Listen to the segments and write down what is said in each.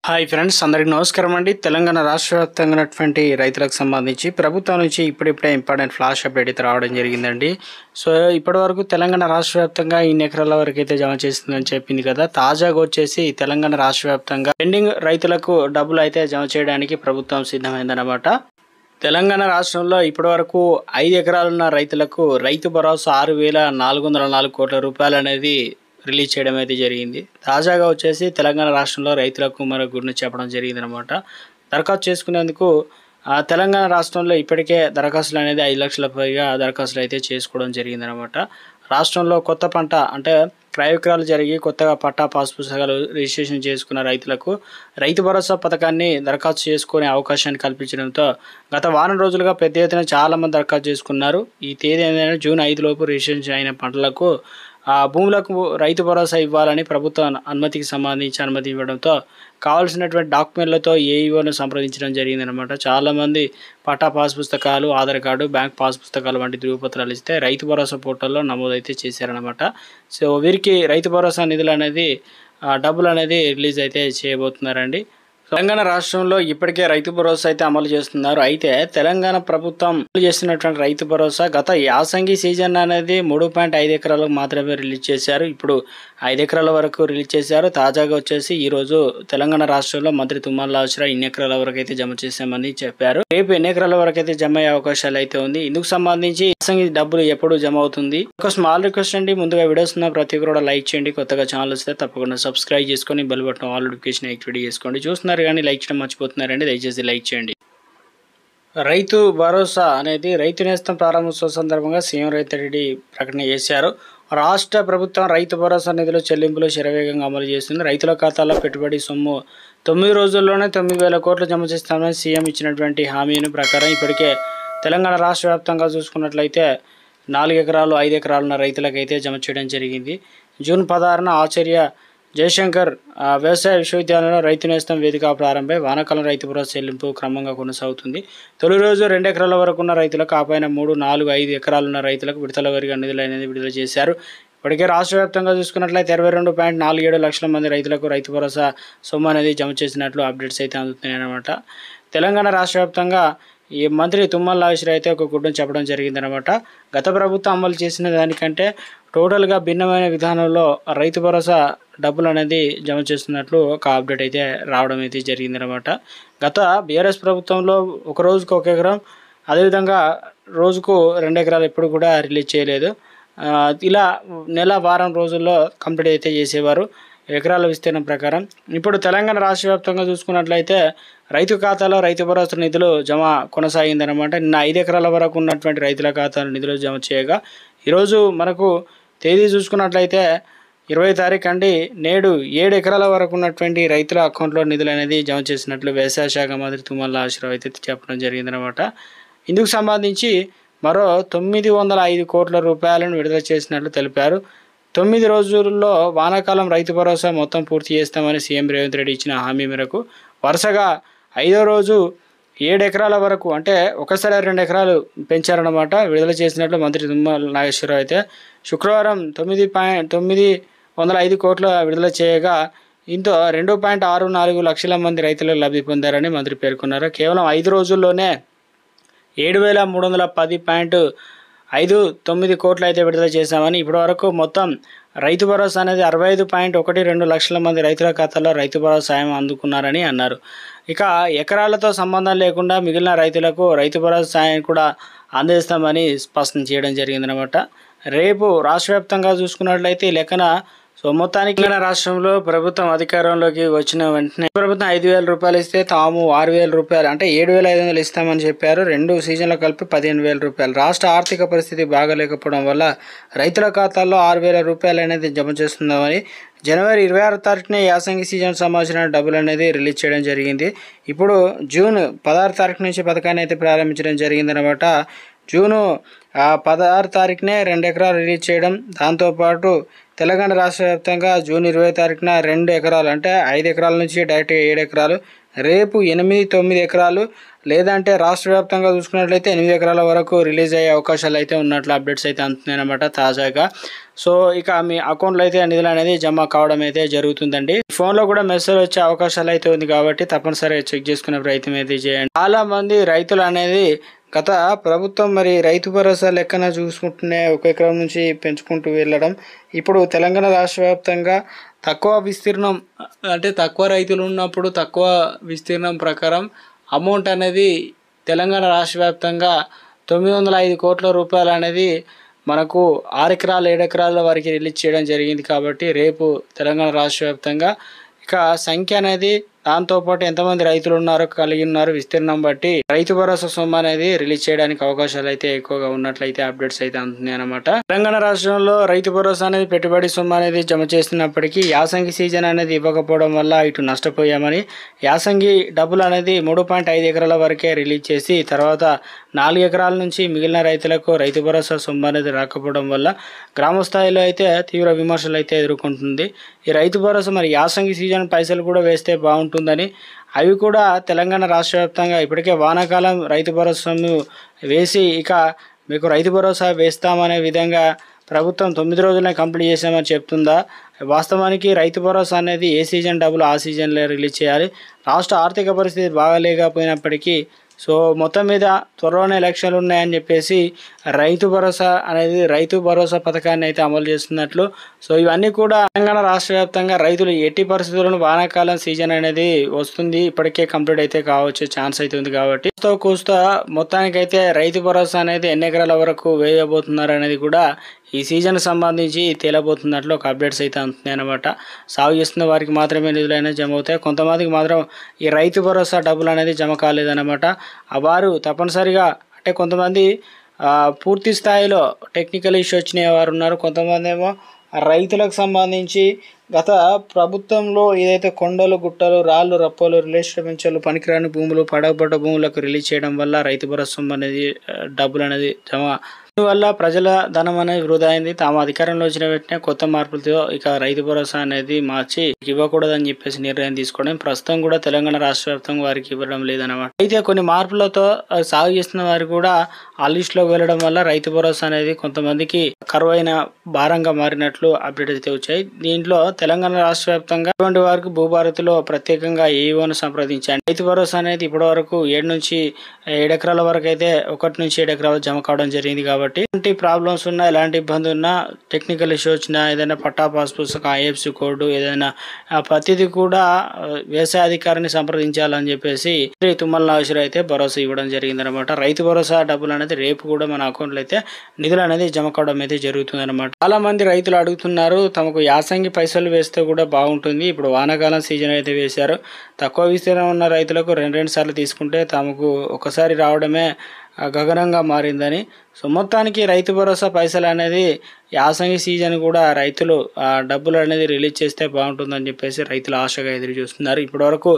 Hi friends, అందరికీ నమస్కారం అండి. తెలంగాణ రాష్ట్ర వ్యాప్తంగా ఉన్నటువంటి రైతులకు సంబంధించి ప్రభుత్వం నుంచి ఇప్పుడిప్పుడే ఇంపార్టెంట్ ఫ్లాష్ అప్డేట్ అయితే రావడం జరిగిందండి. సో ఇప్పటివరకు తెలంగాణ రాష్ట్ర వ్యాప్తంగా ఇన్ని ఎకరాల వరకు అయితే జమ చేస్తుందని చెప్పింది కదా. తాజాగా వచ్చేసి తెలంగాణ రాష్ట్ర వ్యాప్తంగా పెండింగ్ రైతులకు డబ్బులు అయితే జమ చేయడానికి ప్రభుత్వం సిద్ధమైందన్నమాట. తెలంగాణ రాష్ట్రంలో ఇప్పటివరకు 5 ఎకరాలున్న రైతులకు రైతు భరోసా 6,404 కోట్ల రూపాయలు అనేది రిలీజ్ చేయడం అయితే జరిగింది. తాజాగా వచ్చేసి తెలంగాణ రాష్ట్రంలో రైతులకు మరో గుడిని చెప్పడం జరిగింది అనమాట. దరఖాస్తు చేసుకునేందుకు తెలంగాణ రాష్ట్రంలో ఇప్పటికే దరఖాస్తులు అనేది 5 లక్షల పైగా దరఖాస్తులు అయితే చేసుకోవడం జరిగిందనమాట. రాష్ట్రంలో కొత్త పంట అంటే క్రయ విక్రయాలు జరిగి కొత్తగా పట్టా పాస్ పుస్తకాలు రిజిస్ట్రేషన్ చేసుకున్న రైతులకు రైతు భరోసా పథకాన్ని దరఖాస్తు చేసుకునే అవకాశాన్ని కల్పించడంతో గత వారం రోజులుగా పెద్ద ఎత్తున చాలామంది దరఖాస్తు చేసుకున్నారు. ఈ తేదీ ఏంటంటే జూన్ 5 లోపు రిజిస్ట్రేషన్ అయిన పంటలకు భూములకు రైతు భరోసా ఇవ్వాలని ప్రభుత్వం అనుమతి ఇవ్వడంతో కావాల్సినటువంటి డాక్యుమెంట్లతో ఏఈఓను సంప్రదించడం జరిగిందనమాట. చాలామంది పట్టా పాస్ పుస్తకాలు, ఆధార్ కార్డు, బ్యాంక్ పాస్ పుస్తకాలు వంటి ధృవపత్రాలు ఇస్తే రైతు భరోసా పోర్టల్లో నమోదైతే చేశారనమాట. సో వీరికి రైతు భరోసా నిధులు అనేది డబ్బులు అనేది రిలీజ్ అయితే చేయబోతున్నారండి. తెలంగాణ రాష్ట్రంలో ఇప్పటికే రైతు భరోసా అయితే అమలు చేస్తున్నారు. అయితే తెలంగాణ ప్రభుత్వం అమలు చేస్తున్నటువంటి రైతు భరోసా గత యాసంగి సీజన్ అనేది 3.5 ఎకరాలకు మాత్రమే రిలీజ్ చేశారు. ఇప్పుడు 5 ఎకరాల వరకు రిలీజ్ చేశారు. తాజాగా వచ్చేసి ఈరోజు తెలంగాణ రాష్ట్రంలో మంత్రి తుమ్మల నాగేశ్వరరావు ఇన్ని ఎకరాల వరకు అయితే జమ చేశామని చెప్పారు. రేపు ఎన్ని ఎకరాల వరకు అయితే జమ అయ్యే అవకాశాలు అయితే ఉంది. ఇందుకు సంబంధించి యాసంగి డబ్బులు ఎప్పుడు జమ అవుతుంది? ఒక స్మాల్ రిక్వెస్ట్ అండి, ముందుగా వీడియోస్ ఉన్న ప్రతి ఒక్కరు కూడా లైక్ చేయండి. కొత్తగా ఛానల్ వస్తే తప్పకుండా సబ్స్క్రైబ్ చేసుకొని bell button all notification activate చేసుకోండి. చూస్తున్నారు కానీ లైక్ చేయడం మర్చిపోతున్నారండి, దయచేసి లైక్ చేయండి. రైతు భరోసా అనేది రైతు నేస్తం ప్రారంభోత్సవం సందర్భంగా సీఎం రేవంత్ రెడ్డి ప్రకటన చేశారు. రాష్ట్ర ప్రభుత్వం రైతు భరోసా నిధుల చెల్లింపులు శరవేగంగా అమలు చేస్తుంది. రైతుల ఖాతాలో పెట్టుబడి సొమ్ము 9 రోజుల్లోనే 9,000 కోట్లు జమ చేస్తామని సీఎం ఇచ్చినటువంటి హామీని ప్రకారం ఇప్పటికే తెలంగాణ రాష్ట్ర వ్యాప్తంగా చూసుకున్నట్లయితే 4 ఎకరాలు 5 ఎకరాలున్న రైతులకైతే జమ చేయడం జరిగింది. జూన్ 16న ఆచార్య జయశంకర్ వ్యవసాయ విశ్వవిద్యాలయంలో రైతు నేస్తం వేదిక ప్రారంభమై వానాకాలం రైతు భరోసా చెల్లింపు క్రమంగా కొనసాగుతుంది. తొలి రోజు 2 ఎకరాల వరకు ఉన్న రైతులకు, ఆపైన 3, 4, 5 ఎకరాలున్న రైతులకు విడతల వారీగా నిధులు అనేది విడుదల చేశారు. ఇప్పటికే రాష్ట్ర వ్యాప్తంగా చూసుకున్నట్లయితే 22.47 లక్షల మంది రైతులకు రైతు భరోసా సొమ్ము అనేది జమ చేసినట్లు అప్డేట్స్ అయితే అందుతున్నాయి అన్నమాట. తెలంగాణ రాష్ట్ర వ్యాప్తంగా ఈ మంత్రి తుమ్మల నాగేశ్వరరావు అయితే ఒక గుడ్డను చెప్పడం జరిగిందనమాట. గత ప్రభుత్వం అమలు చేసిన దానికంటే టోటల్గా భిన్నమైన విధానంలో రైతు భరోసా డబ్బులు అనేది జమ చేస్తున్నట్లు ఒక అప్డేట్ అయితే రావడం అయితే జరిగిందనమాట. గత బీఆర్ఎస్ ప్రభుత్వంలో ఒక రోజుకు 1 ఎకరం, అదేవిధంగా రోజుకు 2 ఎకరాలు ఎప్పుడు కూడా రిలీజ్ చేయలేదు. ఇలా నెల వారం రోజుల్లో కంప్లీట్ అయితే చేసేవారు ఎకరాల విస్తీర్ణం ప్రకారం. ఇప్పుడు తెలంగాణ రాష్ట్ర వ్యాప్తంగా చూసుకున్నట్లయితే రైతు ఖాతాలో రైతు భరోసా నిధులు జమ కొనసాగిందనమాట. నిన్న 5 ఎకరాల వరకు ఉన్నటువంటి రైతుల ఖాతాలో నిధులు జమ చేయగా ఈరోజు మనకు తేదీ చూసుకున్నట్లయితే 20 తారీఖు అండి. నేడు 7 ఎకరాల వరకు ఉన్నటువంటి రైతుల అకౌంట్లో నిధులు అనేది జమ చేసినట్లు వ్యవసాయ శాఖ మంత్రి తుమ్మల నాగేశ్వరరావు అయితే చెప్పడం జరిగిందనమాట. ఇందుకు సంబంధించి మరో 905 కోట్ల రూపాయలను విడుదల చేసినట్లు తెలిపారు. 9 రోజుల్లో వానాకాలం రైతు భరోసా మొత్తం పూర్తి చేస్తామని సీఎం రేవంత్ రెడ్డి ఇచ్చిన హామీ మేరకు వరుసగా 5వ రోజు 7 ఎకరాల వరకు, అంటే ఒకసారి 2 ఎకరాలు పెంచారన్నమాట, విడుదల చేసినట్లు మంత్రి తుమ్మల నాగేశ్వరరావు అయితే శుక్రవారం 905 కోట్ల విడుదల చేయగా ఇంతో 2.64 లక్షల మంది రైతులకు లబ్ధి పొందారని మంత్రి పేర్కొన్నారు. కేవలం 5 రోజుల్లోనే 7,310.59 కోట్లు అయితే విడుదల చేశామని, ఇప్పటివరకు మొత్తం రైతు భరోసా అనేది 65.12 లక్షల మంది రైతుల ఖాతాలో రైతు భరోసా సాయం అందుకున్నారని అన్నారు. ఇక ఎకరాలతో సంబంధం లేకుండా మిగిలిన రైతులకు రైతు భరోసా సాయం కూడా అందిస్తామని స్పష్టం చేయడం జరిగిందనమాట. రేపు రాష్ట్ర వ్యాప్తంగా చూసుకున్నట్లయితే ఈ లెక్కన మొత్తానికి రాష్ట్రంలో ప్రభుత్వం అధికారంలోకి వచ్చిన వెంటనే ప్రభుత్వం 5,000 రూపాయలు ఇస్తే తాము 6,000 రూపాయలు, అంటే 7,500 ఇస్తామని చెప్పారు. 2 సీజన్లు కలిపి 15,000 రూపాయలు. రాష్ట్ర ఆర్థిక పరిస్థితి బాగాలేకపోవడం వల్ల రైతుల ఖాతాల్లో 6,000 రూపాయలు అనేది జమ చేస్తున్నామని జనవరి 26 తారీఖున యాసంగి సీజన్ సంబంధించిన డబ్బులు అనేది రిలీజ్ చేయడం జరిగింది. ఇప్పుడు జూన్ 16 తారీఖు నుంచి పథకాన్ని అయితే ప్రారంభించడం జరిగిందనమాట. జూను 16 తారీఖునే 2 ఎకరాలు రిలీజ్ చేయడం, దాంతోపాటు తెలంగాణ రాష్ట్ర వ్యాప్తంగా జూన్ 20 తారీఖున 2 ఎకరాలు, అంటే 5 ఎకరాల నుంచి డైరెక్ట్గా 7 ఎకరాలు, రేపు 8, 9 ఎకరాలు, లేదంటే రాష్ట్ర వ్యాప్తంగా చూసుకున్నట్లయితే 8 ఎకరాల వరకు రిలీజ్ అయ్యే అవకాశాలు అయితే ఉన్నట్లు అప్డేట్స్ అయితే అందుతున్నాయి అన్నమాట తాజాగా. సో ఇక మీ అకౌంట్లో అయితే నిధులు అనేది జమ కావడం అయితే జరుగుతుందండి. ఫోన్లో కూడా మెసేజ్ వచ్చే అవకాశాలు అయితే ఉంది కాబట్టి తప్పనిసరిగా చెక్ చేసుకునే ప్రయత్నం అయితే చేయండి. చాలా మంది రైతులు అనేది గత ప్రభుత్వం మరి రైతు భరోసా లెక్కన చూసుకుంటూనే 1 ఎకరం నుంచి పెంచుకుంటూ వెళ్ళడం, ఇప్పుడు తెలంగాణ రాష్ట్ర వ్యాప్తంగా తక్కువ విస్తీర్ణం అంటే తక్కువ రైతులు ఉన్నప్పుడు తక్కువ విస్తీర్ణం ప్రకారం అమౌంట్ అనేది తెలంగాణ రాష్ట్ర వ్యాప్తంగా 905 కోట్ల రూపాయలు అనేది మనకు 6 ఎకరాలు 7 ఎకరాల వరకు రిలీజ్ చేయడం జరిగింది. కాబట్టి రేపు తెలంగాణ రాష్ట్ర వ్యాప్తంగా ఇక సంఖ్య అనేది దాంతోపాటు ఎంతమంది రైతులు ఉన్నారో కలిగి ఉన్నారు విస్తీర్ణం బట్టి రైతు భరోసా సొమ్ము అనేది రిలీజ్ చేయడానికి అవకాశాలు అయితే ఎక్కువగా ఉన్నట్లయితే అప్డేట్స్ అయితే అందుతున్నాయి అనమాట. తెలంగాణ రాష్ట్రంలో రైతు భరోసా అనేది పెట్టుబడి సొమ్ము అనేది జమ చేస్తున్నప్పటికీ యాసంగి సీజన్ అనేది ఇవ్వకపోవడం వల్ల ఇటు నష్టపోయామని, యాసంగి డబ్బులు అనేది 3.5 ఎకరాల వరకే రిలీజ్ చేసి తర్వాత 4 ఎకరాల నుంచి మిగిలిన రైతులకు రైతు భరోసా సొమ్ము అనేది రాకపోవడం వల్ల గ్రామ స్థాయిలో అయితే తీవ్ర విమర్శలు అయితే ఎదుర్కొంటుంది. ఈ రైతు భరోసా మరి యాసంగి సీజన్ పైసలు కూడా వేస్తే బాగుంటుందని, అవి కూడా తెలంగాణ రాష్ట్ర వ్యాప్తంగా ఇప్పటికే వానాకాలం రైతు భరోసా సొమ్ము వేసి ఇక మీకు రైతు భరోసా వేస్తామనే విధంగా ప్రభుత్వం 9 రోజులనే కంప్లీట్ చేసామని చెప్తుందా? వాస్తవానికి రైతు భరోసా అనేది ఏ సీజన్ డబ్బులు ఆ సీజన్లో రిలీజ్ చేయాలి. రాష్ట్ర ఆర్థిక పరిస్థితి బాగాలేకపోయినప్పటికీ సో మొత్తం మీద త్వరలోనే ఎలక్షన్లు ఉన్నాయని చెప్పేసి రైతు భరోసా పథకాన్ని అయితే అమలు చేస్తున్నట్లు. సో ఇవన్నీ కూడా తెలంగాణ రాష్ట్ర వ్యాప్తంగా రైతులు ఎట్టి పరిస్థితులను వానాకాలం సీజన్ అనేది వస్తుంది, ఇప్పటికే కంప్లీట్ అయితే కావచ్చు ఛాన్స్ అయితే ఉంది. కాబట్టి కూస్తా మొత్తానికైతే రైతు భరోసా అనేది ఎన్ని ఎకరాల వరకు వేయబోతున్నారు అనేది కూడా ఈ సీజన్ సంబంధించి తేలబోతున్నట్లు ఒక అప్డేట్స్ అయితే అందుతున్నాయి అనమాట. సాగు చేస్తున్న వారికి మాత్రమే నిధులు అనేది జమ అవుతాయి, కొంతమందికి మాత్రం ఈ రైతు భరోసా డబ్బులు అనేది జమ కాలేదన్నమాట. వారు తప్పనిసరిగా అంటే కొంతమంది పూర్తి స్థాయిలో టెక్నికల్ ఇష్యూ వచ్చిన వారు ఉన్నారు, కొంతమంది ఏమో రైతులకు సంబంధించి గత ప్రభుత్వంలో ఏదైతే కొండలు గుట్టలు రాళ్ళు రప్పలు రిలేషన్ పెంచలు పనికిరాని భూములు పడవబడ్డ భూములకు రిలీజ్ చేయడం వల్ల రైతు భరోసా అనేది డబ్బులు అనేది జమ వల్ల ప్రజల ధనం అనేది వృధా అయింది. తాము అధికారంలో వచ్చిన వెంటనే కొత్త మార్పులతో ఇక రైతు భరోసా అనేది మార్చి ఇవ్వకూడదని చెప్పేసి నిర్ణయం తీసుకోవడం ప్రస్తుతం కూడా తెలంగాణ రాష్ట్ర వ్యాప్తంగా వారికి ఇవ్వడం లేదన్నమాట. అయితే కొన్ని మార్పులతో సాగు చేస్తున్న వారు కూడా ఆ లిస్టులోకి వెళ్ళడం వల్ల రైతు భరోసా అనేది కొంతమందికి కరువైన భారంగా మారినట్లు అప్డేట్ అయితే వచ్చాయి. దీంట్లో తెలంగాణ రాష్ట్ర వ్యాప్తంగా ఇటువంటి వారికి భూభారతిలో ప్రత్యేకంగా ఏఈఓను సంప్రదించారు. రైతు భరోసా అనేది ఇప్పటి వరకు 7 నుంచి 7 ఎకరాల వరకు అయితే 1 నుంచి 7 ఎకరాలు జమ కావడం జరిగింది. కాబట్టి ఎలాంటి ప్రాబ్లమ్స్ ఉన్నా ఎలాంటి ఇబ్బంది ఉన్నా టెక్నికల్ ఇష్యూ వచ్చినా ఏదైనా పట్టా పాస్ పుస్తకం ఐఎఫ్సి కోడ్ ఏదైనా ప్రతిదీ కూడా వ్యవసాయ అధికారిని సంప్రదించాలని చెప్పేసి తుమ్మల నాగేశ్వరరావు అయితే భరోసా ఇవ్వడం జరిగింది అనమాట. రైతు భరోసా డబ్బులు అనేది రేపు కూడా మన అకౌంట్లో అయితే నిధులు అనేది జమ కావడం అయితే జరుగుతుంది అనమాట. చాలా మంది రైతులు అడుగుతున్నారు తమకు యాసంగి పైసలు వేస్తే కూడా బాగుంటుంది, ఇప్పుడు వానాకాలం సీజన్ అయితే వేశారు, తక్కువ విస్తీర్ణం ఉన్న రైతులకు 2 సార్లు తీసుకుంటే తమకు ఒకసారి రావడమే గగనంగా మారిందని. సో మొత్తానికి రైతు భరోసా పైసలు అనేది యాసంగి సీజన్ కూడా రైతులు డబ్బులు అనేది రిలీజ్ చేస్తే బాగుంటుందని చెప్పేసి రైతులు ఆశగా ఎదురు చూస్తున్నారు. ఇప్పటి వరకు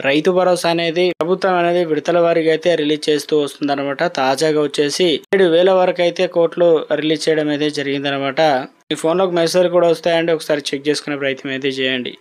రైతు భరోసా అనేది ప్రభుత్వం అనేది విడతల వారికి అయితే రిలీజ్ చేస్తూ వస్తుందన్నమాట. తాజాగా వచ్చేసి 7,000 వరకు అయితే కోట్లు రిలీజ్ చేయడం అయితే జరిగిందనమాట. ఈ ఫోన్లోకి మెసేజ్ కూడా వస్తాయండి, ఒకసారి చెక్ చేసుకునే ప్రయత్నం అయితే చేయండి.